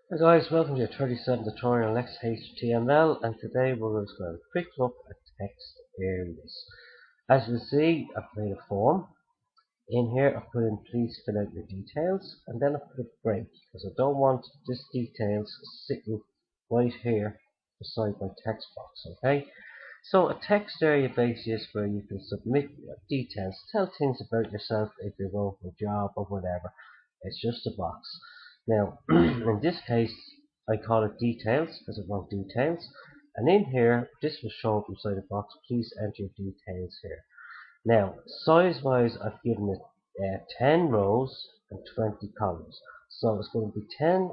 Hey guys, welcome to your 37th tutorial on XHTML, and today we're just going to have a quick look at text areas. As you see, I've made a form. In here I've put in please fill out your details, and then I've put a break because I don't want this details sitting right here beside my text box, okay? So a text area basically is where you can submit your details, tell things about yourself if you're going for a job or whatever. It's just a box. Now, in this case, I call it details because I want details. And in here, this will show up inside the box. Please enter your details here. Now, size-wise, I've given it 10 rows and 20 columns. So it's going to be 10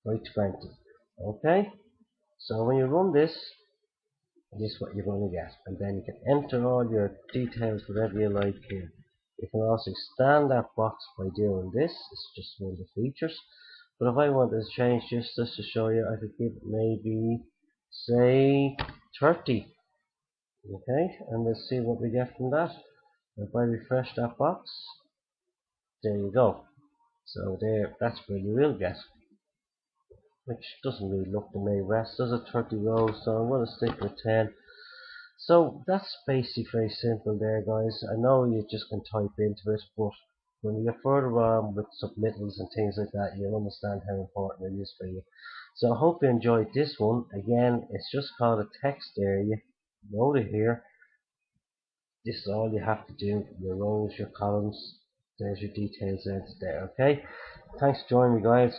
by 20. Okay? So when you run this, this is what you're going to get, and then you can enter all your details whatever you like here. You can also expand that box by doing this. It's just one of the features, but if I wanted to change just this to show you, I could give it maybe say 30. Okay, and let's see what we get from that. If I refresh that box, there you go. So there, that's where you will get, which doesn't really look the main rest, does it? 30 rows, so I'm going to stick with 10. So that's basically very simple there, guys. I know you just can type into it, but when you get further on with submittals and things like that, you'll understand how important it is for you. So I hope you enjoyed this one. Again, it's just called a text area. Go to here. This is all you have to do. Your rows, your columns. There's your details into there. Okay. Thanks for joining me, guys.